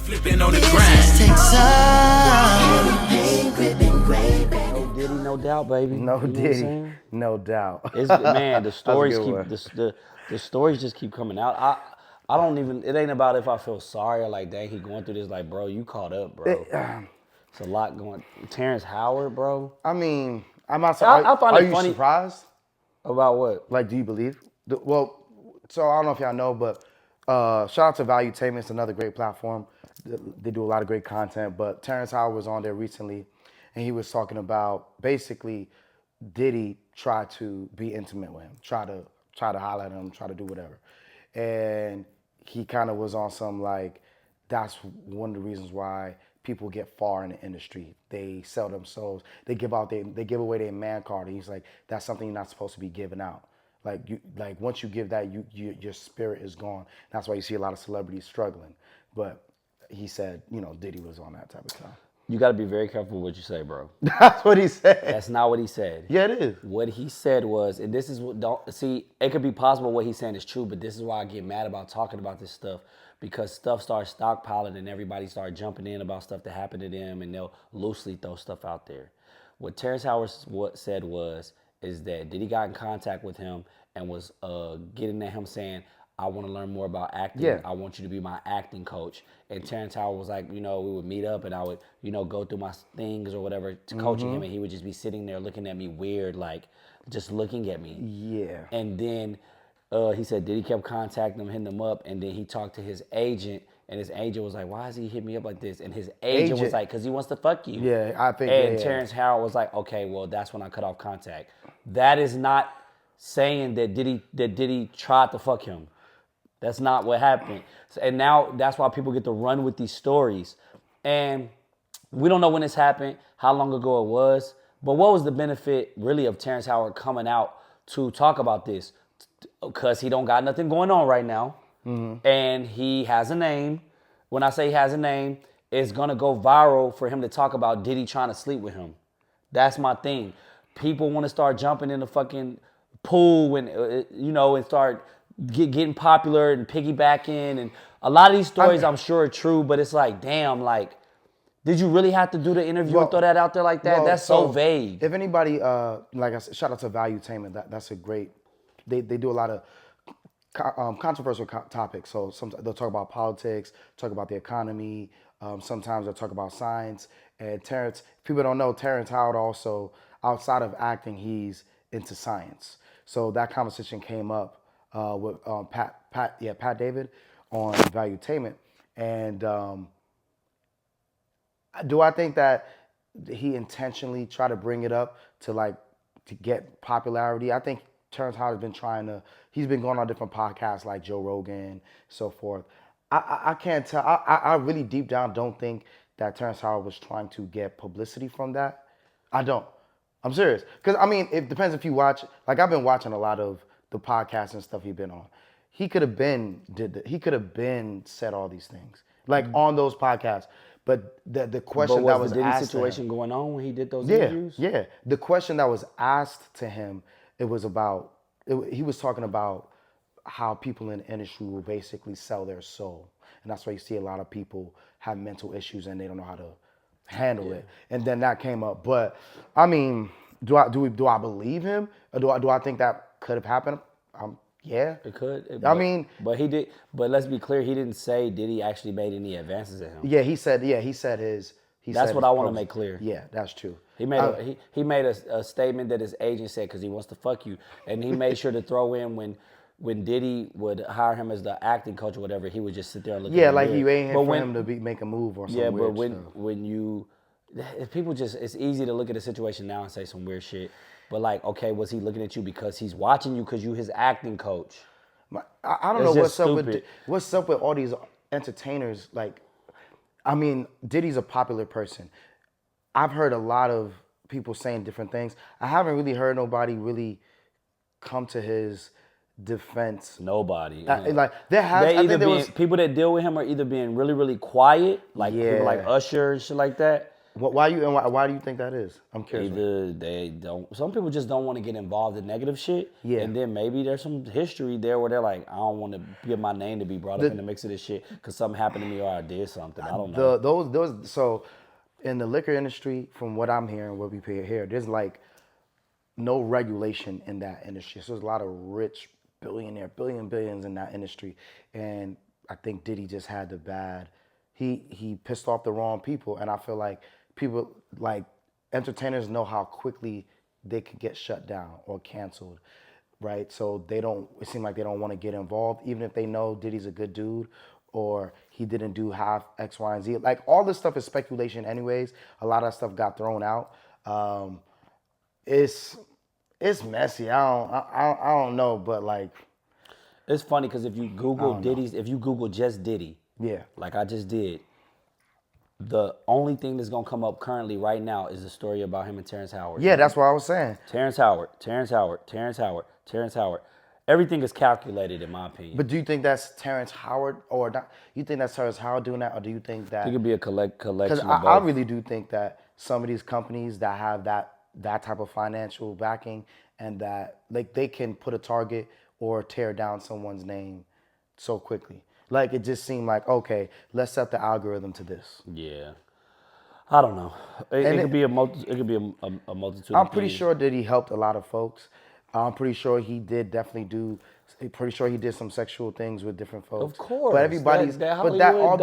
Flipping on the grind. No Diddy, no doubt, baby. No You know Diddy, no doubt. It's, man, the stories good keep one. the stories just keep coming out. I don't even. It ain't about if I feel sorry or like, dang, he going through this. Like, bro, you caught up, bro. It's a lot going. Terrence Howard, bro. I mean, I'm not. I find are it you funny. surprised? About what? Like, do you believe? Well, so I don't know if y'all know, but shout out to Valuetainment. It's another great platform. They do a lot of great content. But Terrence Howard was on there recently, and he was talking about basically Diddy tried to be intimate with him, try to holler at him, try to do whatever, and he kind of was on some like, that's one of the reasons why people get far in the industry. They sell themselves. They give away their man card. And he's like, that's something you're not supposed to be giving out. Like once you give that, your spirit is gone. That's why you see a lot of celebrities struggling. But he said, Diddy was on that type of time. You got to be very careful what you say, bro. That's what he said. That's not what he said. Yeah, it is. What he said was, and this is what, don't see, it could be possible what he's saying is true, but this is why I get mad about talking about this stuff, because stuff starts stockpiling and everybody starts jumping in about stuff that happened to them, and they'll loosely throw stuff out there. What Terrence Howard said is that Diddy got in contact with him and was getting at him saying, I want to learn more about acting. Yeah. I want you to be my acting coach. And Terrence Howard was like, we would meet up and I would, go through my things or whatever to coaching him. And he would just be sitting there looking at me weird, like just looking at me. Yeah. And then he said Diddy kept contacting him, hitting him up. And then he talked to his agent. And his agent was like, why is he hitting me up like this? And his agent was like, because he wants to fuck you. Yeah, I think. And yeah. Terrence Howard was like, okay, well, that's when I cut off contact. That is not saying that Diddy tried to fuck him. That's not what happened. And now that's why people get to run with these stories. And we don't know when this happened, how long ago it was. But what was the benefit really of Terrence Howard coming out to talk about this? Because he don't got nothing going on right now. Mm-hmm. And he has a name. When I say he has a name, it's going to go viral for him to talk about Diddy trying to sleep with him. That's my thing. People want to start jumping in the fucking pool and start getting popular and piggybacking, and a lot of these stories I'm sure are true, but it's like, damn, like, did you really have to do the interview and throw that out there like that? Well, that's so vague. If anybody, like I said, shout out to Valuetainment. That's a great. They do a lot of controversial topics. So sometimes they'll talk about politics, talk about the economy. Sometimes they'll talk about science. And Terrence, people don't know, Terrence Howard also, outside of acting, he's into science. So that conversation came up with Pat David on Valuetainment. And do I think that he intentionally tried to bring it up to get popularity? I think Terrence Howard he's been going on different podcasts like Joe Rogan, so forth. I can't tell. I really deep down don't think that Terrence Howard was trying to get publicity from that. I don't. I'm serious. Because, I mean, it depends if you watch. Like, I've been watching a lot of the podcasts and stuff he's been on. He could have been said all these things, like on those podcasts. But the question that was the Diddy asked situation going on when he did those yeah, interviews? Yeah. The question that was asked to him, he was talking about how people in the industry will basically sell their soul. And that's why you see a lot of people have mental issues and they don't know how to handle it. And then that came up. But I mean, do I believe him? Or do I think that could have happened? Yeah. It could. But he did. But let's be clear, he didn't say Diddy actually made any advances at him. Yeah, he said his. That's what I want to make clear. Yeah, that's true. He made a statement that his agent said because he wants to fuck you, and he made sure to throw in when Diddy would hire him as the acting coach or whatever, he would just sit there and look. Yeah, at him like weird. he ain't here for him to make a move or something. Yeah, but it's easy to look at a situation now and say some weird shit. But like, okay, was he looking at you because he's watching you because you his acting coach? I don't know what's up with all these entertainers. Like, I mean, Diddy's a popular person. I've heard a lot of people saying different things. I haven't really heard nobody really come to his defense. Nobody. People that deal with him are either being really, really quiet, like people like Usher and shit like that. Why do you think that is? I'm curious. Either they don't. Some people just don't want to get involved in negative shit. Yeah. And then maybe there's some history there where they're like, I don't want to get my name to be brought up in the mix of this shit because something happened to me or I did something. I don't know. Those so in the liquor industry, from what I'm hearing, what we hear, there's like no regulation in that industry. So there's a lot of rich billions in that industry, and I think Diddy just had the bad. He pissed off the wrong people, and I feel like people like entertainers know how quickly they could get shut down or canceled, right? So they don't. It seems like they don't want to get involved, even if they know Diddy's a good dude or he didn't do half X, Y, and Z. Like all this stuff is speculation, anyways. A lot of stuff got thrown out. It's messy. I don't know, but like It's funny because if you Google if you Google just Diddy, yeah, like I just did, the only thing that's gonna come up currently right now is the story about him and Terrence Howard. yeah, that's what I was saying. Terrence Howard, Terrence Howard, Terrence Howard, Terrence Howard. Everything is calculated in my opinion. But do you think that's Terrence Howard or not? You think that's Terrence Howard doing that, or do you think that? It could be a collection Because of both. I really do think that some of these companies that have that type of financial backing and that like they can put a target or tear down someone's name so quickly. Like it just seemed like, okay, let's set the algorithm to this. Yeah, I don't know. It could be a multitude. I'm pretty sure that he helped a lot of folks. I'm pretty sure he did definitely do. Pretty sure he did some sexual things with different folks. Of course, but everybody's. that but that Hollywood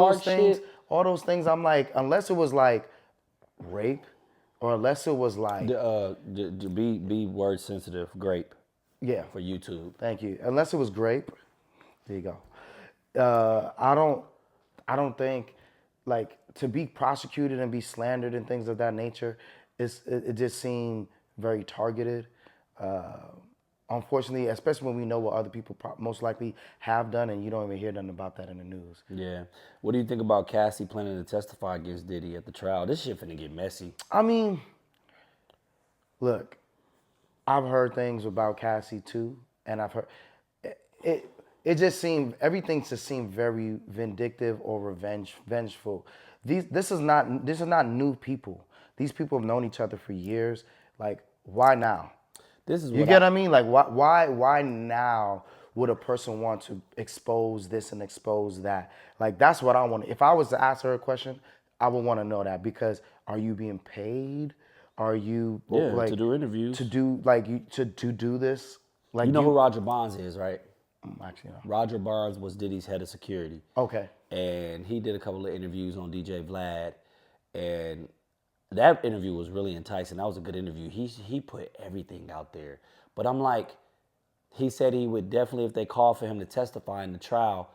all those things. I'm like, unless it was like rape, or unless it was like be word sensitive. Grape. Yeah. For YouTube. Thank you. Unless it was grape. There you go. I don't think like to be prosecuted and be slandered and things of that nature. It just seemed very targeted. Unfortunately, especially when we know what other people most likely have done, and you don't even hear nothing about that in the news. Yeah. What do you think about Cassie planning to testify against Diddy at the trial? This shit finna get messy. I mean, look, I've heard things about Cassie too, and I've heard it just seemed everything just seemed very vindictive or vengeful. This is not new people. These people have known each other for years. Like, why now? This is You get what I mean? Like, why now would a person want to expose this and expose that? Like, that's what I want. If I was to ask her a question, I would want to know that because are you being paid? Are you like to do interviews? to do like you to do this? Like you know who Roger Bonds is, right? Actually, no. Roger Bonds was Diddy's head of security. Okay. And he did a couple of interviews on DJ Vlad, and that interview was really enticing. That was a good interview. He put everything out there. But I'm like, he said he would definitely, if they called for him to testify in the trial,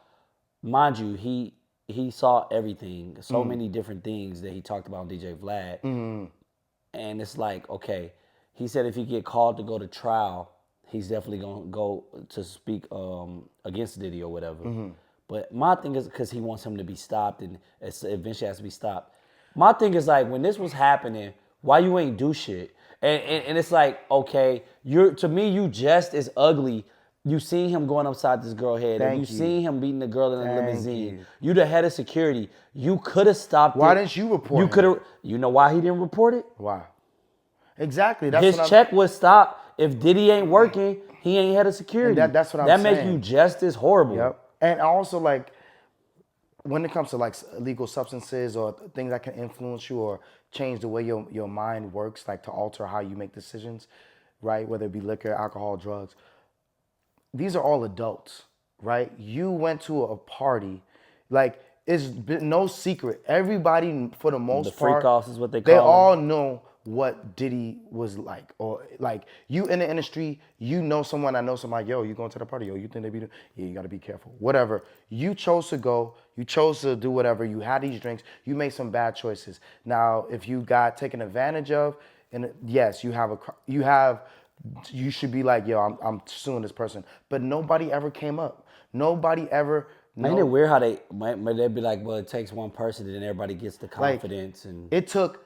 mind you, he saw everything, so many different things that he talked about on DJ Vlad. And it's like, okay, he said if he get called to go to trial, he's definitely gonna go to speak against Diddy or whatever. But my thing is because he wants him to be stopped and it eventually has to be stopped. My thing is like when this was happening, why you ain't do shit? And it's like, okay, to me you just as ugly. You seen him going upside this girl's head, and you seen him beating the girl in the limousine. You the head of security. You could have stopped it. Why didn't you report You could have. You know why he didn't report it? Why? Exactly. That's His check was stopped. If Diddy ain't working, he ain't head of security. That's what I'm saying. That makes you just as horrible. Yep. And also, like, when it comes to, like, illegal substances or things that can influence you or change the way your mind works, like to alter how you make decisions, right? Whether it be liquor, alcohol, drugs. These are all adults, right? You went to a party, like, it's no secret. Everybody, for the most part, freak offs is what they call they them. all know what Diddy was like, or like you in the industry, you know someone that knows somebody. Yo, you going to the party? Yo, you think they be? Yeah, you got to be careful. Whatever. You chose to go. You chose to do whatever. You had these drinks. You made some bad choices. Now, if you got taken advantage of, and yes, you should be like, yo, I'm suing this person. But nobody ever came up. Nobody ever. Ain't it weird how they'd be like, well, it takes one person and then everybody gets the confidence and it took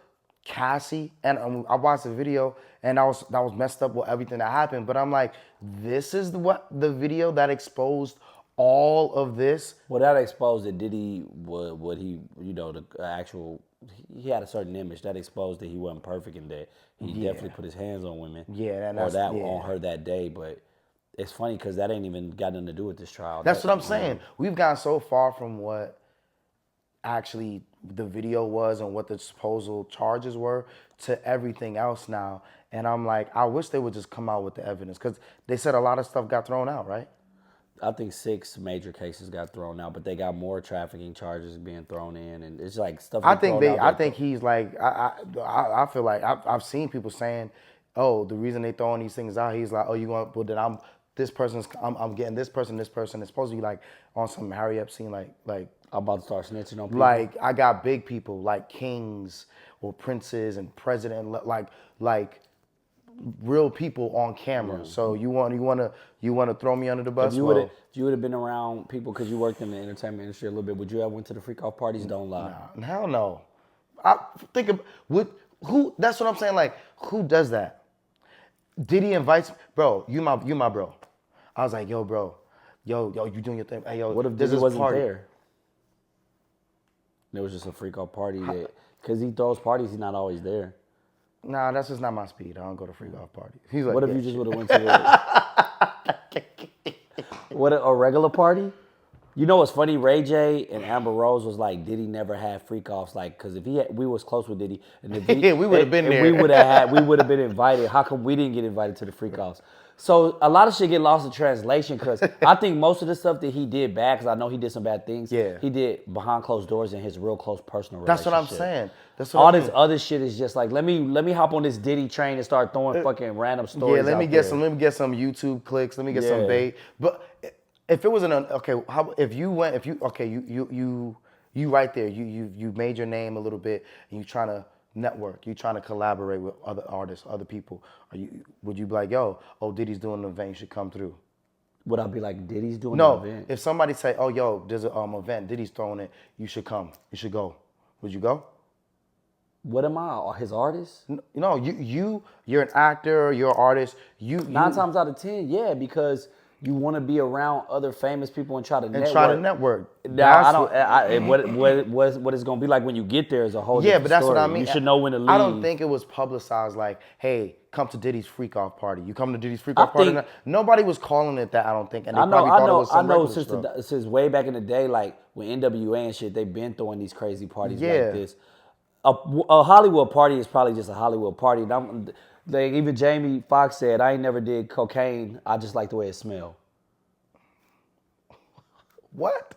Cassie and I watched the video and that was messed up with everything that happened. But I'm like, this is the video that exposed all of this. Well, that exposed that Diddy what he, the actual, he had a certain image that exposed that he wasn't perfect and that he definitely put his hands on women. Yeah, and on her that day. But it's funny because that ain't even got nothing to do with this trial. That's what I'm saying. We've gotten so far from what actually the video was and what the supposed charges were to everything else now. And I'm like, I wish they would just come out with the evidence because they said a lot of stuff got thrown out, right? I think 6 major cases got thrown out, but they got more trafficking charges being thrown in, and it's like stuff. I think he's like, I feel like I've seen people saying, oh, the reason they throwing these things out, he's like, oh, you going, well, then I'm getting this person. It's supposed to be like on some Harry Epstein, like I'm about to start snitching on people. Like I got big people like kings or princes and president, like real people on camera. So you want to throw me under the bus? If you would have been around people because you worked in the entertainment industry a little bit, would you have went to the freak off parties? Don't lie. Nah, hell no. I think of who. That's what I'm saying. Like who does that? Diddy invites, bro. You my bro. I was like, yo, bro, yo, you doing your thing? Hey, yo, what if Diddy wasn't there? There was just a freak out party that, because he throws parties, he's not always there. Nah, that's just not my speed. I don't go to freak off parties. He's like, what if you just would have went to a regular party? You know what's funny? Ray J and Amber Rose was like, Diddy never had freak offs, like, because if we was close with Diddy, and if we would have been there. we would have been invited. How come we didn't get invited to the freak offs? So a lot of shit get lost in translation because I think most of the stuff that he did bad, because I know he did some bad things. Yeah. He did behind closed doors in his real close personal That's relationship. what I'm saying. That's what all this other shit is just like, let me hop on this Diddy train and start throwing fucking random stories. Yeah, let me get some YouTube clicks. Let me get some bait. But if it was you right there, you made your name a little bit, and you trying to network, you trying to collaborate with other artists, other people. Would you be like, yo, Diddy's doing an event, you should come through? Would I be like, Diddy's doing an event? If somebody say, oh, yo, there's an event, Diddy's throwing it, you should come, you should go. Would you go? What am I? His artist? No, you're an actor, you're an artist. 9 times out of 10, yeah, because you want to be around other famous people and try to network. Now, what it's going to be like when you get there is a whole different but that's story. what I mean. You should know when to leave. I don't think it was publicized like, hey, come to Diddy's freak off party. You come to Diddy's freak off party? Nobody was calling it that, I don't think. And they probably thought it was some regular stuff. Since way back in the day, like with NWA and shit, they've been throwing these crazy parties like this. A Hollywood party is probably just a Hollywood party. Like even Jamie Foxx said, I ain't never did cocaine. I just like the way it smelled. What?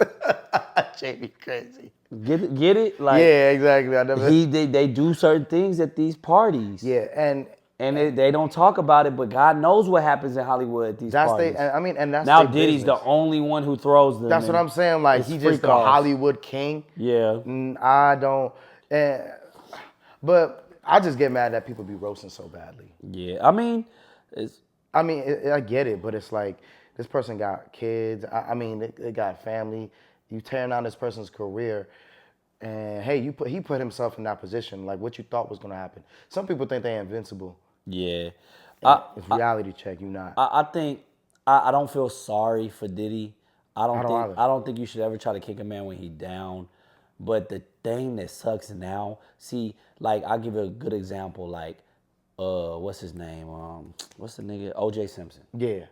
Jamie crazy. Get it? Like, yeah, exactly. I never. They do certain things at these parties. Yeah, and they don't talk about it, but God knows what happens in Hollywood at these parties. That's now Diddy's the only one who throws them. That's what I'm saying. Like he's just the Hollywood king. Yeah. I don't. But I just get mad that people be roasting so badly. Yeah, I mean, I get it, but it's like this person got kids. They got family. You tearing down this person's career, and hey, he put himself in that position. Like what you thought was gonna happen. Some people think they're invincible. Yeah, it's reality check. You not. I think I don't feel sorry for Diddy. I don't think you should ever try to kick a man when he's down. But the thing that sucks now, see, like I'll give you a good example. Like, what's his name? What's the nigga? O.J. Simpson. Yeah.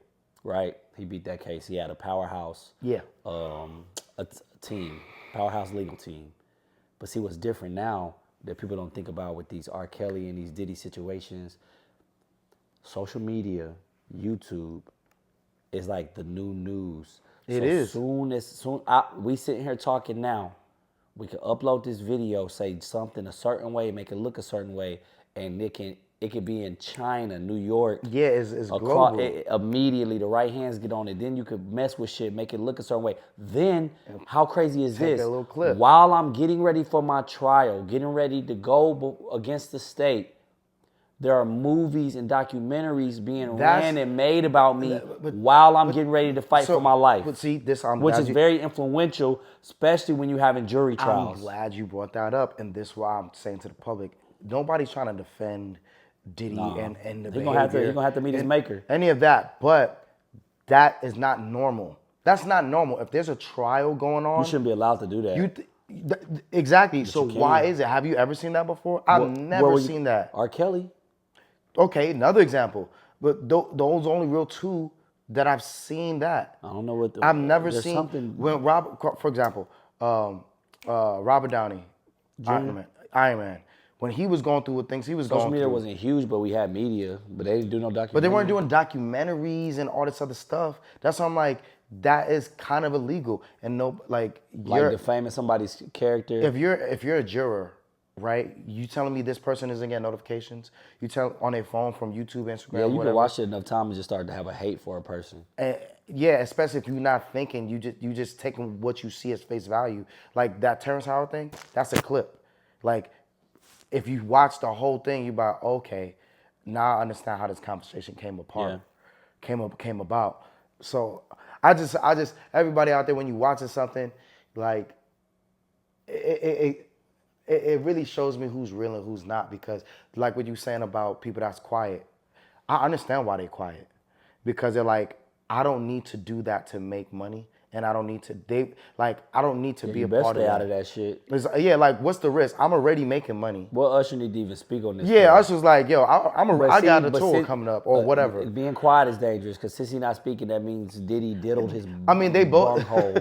Right. He beat that case. He had a powerhouse. Yeah. A team, powerhouse legal team. But see, what's different now that people don't think about with these R. Kelly and these Diddy situations, social media, YouTube, is like the new news. It is. We sitting here talking now, we can upload this video, say something a certain way, make it look a certain way, and it could be in China, New York. Yeah, it's global. Immediately, the right hands get on it. Then you could mess with shit, make it look a certain way. Then, how crazy is this? Take a little clip. While I'm getting ready for my trial, getting ready to go against the state, there are movies and documentaries being ran and made about me while I'm getting ready to fight for my life. But see, which is very influential, especially when you're having jury trials. I'm glad you brought that up, and this is why I'm saying to the public, nobody's trying to defend Diddy and the behavior. He's gonna have to meet his maker. Any of that, but that is not normal. That's not normal. If there's a trial going on, You shouldn't be allowed to do that. exactly. So you can. why is it? Have you ever seen that before? I've Where never were you- seen that. R. Kelly. Okay, another example. But those only real two that I've seen that. I don't know what the. I've never there's seen something. when for example, Robert Downey, Iron Man, when he was going through what things he was Social going media through. wasn't huge, but we had media, but they didn't do no documentary. But they weren't doing documentaries and all this other stuff. That's why I'm like, that is kind of illegal. And no, like defaming somebody's character. if you're a juror, right? You telling me this person isn't getting notifications? You tell on their phone from YouTube, Instagram, yeah, you whatever. can watch it enough time and just start to have a hate for a person. Yeah, especially if you're not thinking, you just taking what you see as face value. Like that Terrence Howard thing, that's a clip. Like if you watch the whole thing, you about okay, now I understand how this conversation came apart, came about. So I just everybody out there, when you watching something, like it really shows me who's real and who's not, because like what you saying about people that's quiet, I understand why they're quiet, because they're like, I don't need to do that to make money, and I don't need to I don't need to be a part of that. Out of that shit. Yeah, like what's the risk? I'm already making money. Well, Usher need to even speak on this. Yeah, Usher's like, yo, I got a tour coming up or whatever. Being quiet is dangerous, because since he's not speaking, that means Diddy diddled his. I mean, they both hole.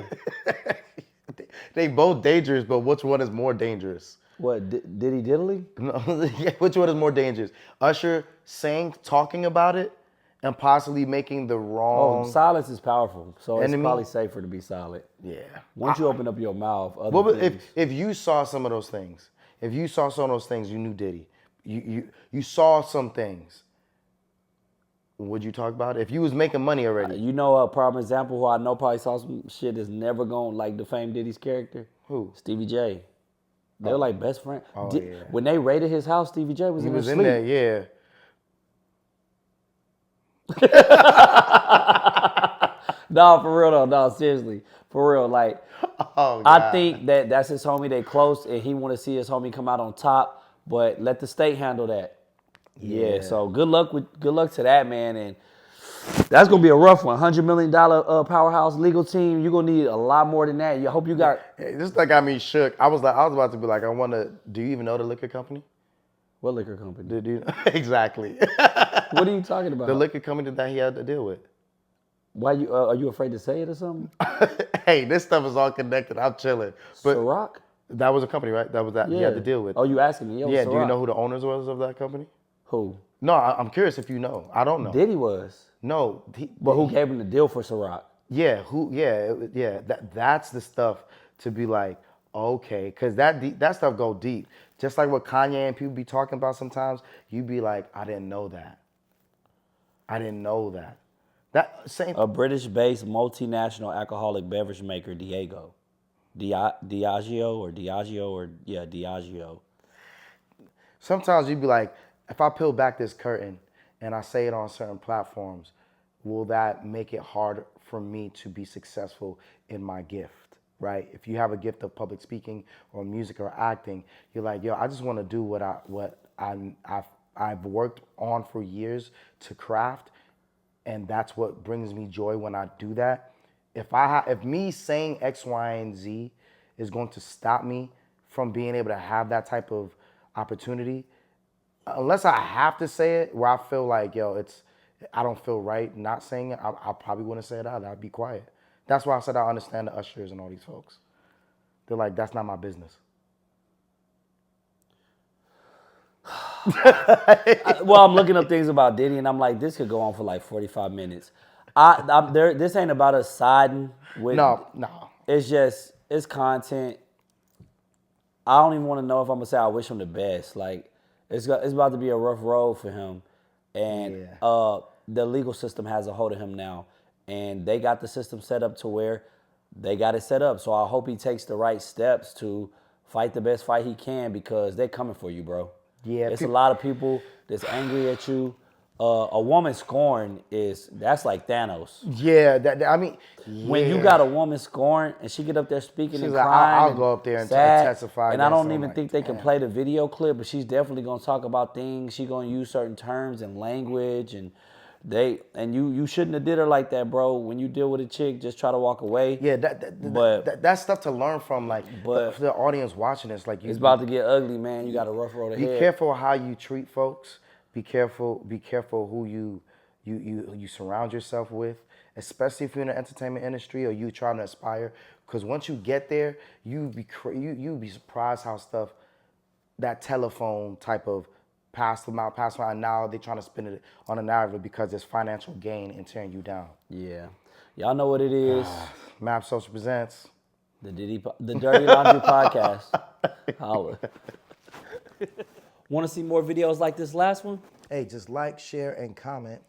They both dangerous, but which one is more dangerous? What, Diddy diddly? No, which one is more dangerous? Usher talking about it, and possibly making the wrong. Silence is powerful, so enemy? It's probably safer to be silent. Yeah. Once you open up your mouth, if you saw some of those things, you knew Diddy. You saw some things. Would you talk about it? If you was making money already. You know a prime example who I know probably saw some shit that's never gonna like defame Diddy's character? Who? Stevie J. They're like best friends. Yeah. When they raided his house, Stevie J was He in was there in there, yeah. No, for real though. No, seriously. For real. Like, I think that's his homie. They close, and he want to see his homie come out on top. But let the state handle that. Yeah. So good luck to that, man. And that's gonna be a rough one. $100 million powerhouse legal team. You're gonna need a lot more than that. I hope you got. Hey, this thing got me shook. I was about to be like, do you even know the liquor company? What liquor company? Exactly. What are you talking about? The liquor company that he had to deal with. Why are you afraid to say it or something? Hey, this stuff is all connected. I'm chilling. But Ciroc? That was a company, right? That was that he had to deal with. Oh, you asking me? Yeah. Do you know who the owners was of that company? Who? No, I'm curious if you know. I don't know. Diddy was. No. But who gave him the deal for Ciroc? Yeah. Who? Yeah. That's the stuff to be like, okay, because that stuff go deep. Just like what Kanye and people be talking about sometimes, you be like, I didn't know that. That same. A British-based multinational alcoholic beverage maker, Diageo. Sometimes you be like, if I peel back this curtain and I say it on certain platforms, will that make it hard for me to be successful in my gift, right? If you have a gift of public speaking or music or acting, you're like, yo, I just want to do what I've worked on for years to craft, and that's what brings me joy when I do that. If me saying X, Y, and Z is going to stop me from being able to have that type of opportunity, unless I have to say it where I feel like, yo, I don't feel right not saying it, I probably wouldn't say it out. I'd be quiet. That's why I said I understand the Ushers and all these folks. They're like, that's not my business. Well, I'm looking up things about Diddy, and I'm like, this could go on for like 45 minutes. This ain't about us siding with. No. It's content. I don't even want to know if I'm gonna say I wish him the best. Like, it's about to be a rough road for him, and the legal system has a hold of him now, and they got the system set up to where they got it set up. So I hope he takes the right steps to fight the best fight he can, because they're coming for you, bro. Yeah, it's a lot of people that's angry at you. A woman scorned that's like Thanos. Yeah, when you got a woman scorned and she get up there speaking and like, crying, I'll go up there and sad, testify. And I don't even think they can play the video clip, but she's definitely gonna talk about things. She's gonna use certain terms and language, and You shouldn't have did her like that, bro. When you deal with a chick, just try to walk away. Yeah, that's stuff to learn from, like, but for the audience watching this. Like, it's about to get ugly, man. You got a rough road ahead. Be careful how you treat folks. Be careful who you surround yourself with, especially if you're in the entertainment industry or you trying to aspire. Because once you get there, you be surprised how stuff, that telephone type of pass them out, and now they're trying to spin it on a narrative because there's financial gain in tearing you down. Yeah. Y'all know what it is. Map Social presents the Dirty Laundry Podcast. Holla. Want to see more videos like this last one? Hey, just like, share, and comment.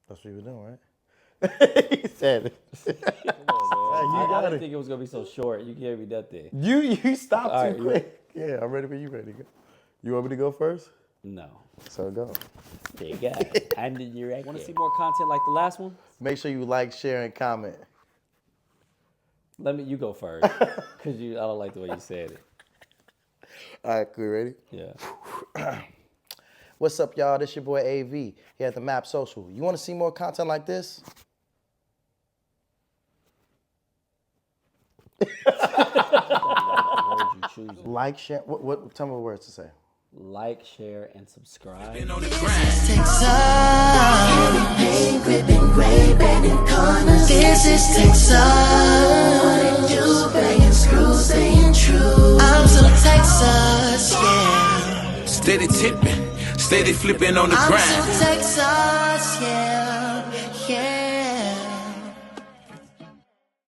That's what you were doing, right? He said it. I didn't think it was going to be so short. You gave me that thing. You stopped All too right, quick. Yeah, I'm ready for you. Ready to go? You want me to go first? No. So go. There you go. I'm the director. Want to see more content like the last one? Make sure you like, share, and comment. You go first. Because I don't like the way you said it. All right, cool. Ready? Yeah. What's up, y'all? This your boy AV here at the Map Social. You want to see more content like this? Like, share. What? Tell me what words to say. Like, share, and subscribe. This is Texas. I'm still Texas, yeah. Steady tipping, steady flipping on the grind. I'm still Texas, yeah, yeah.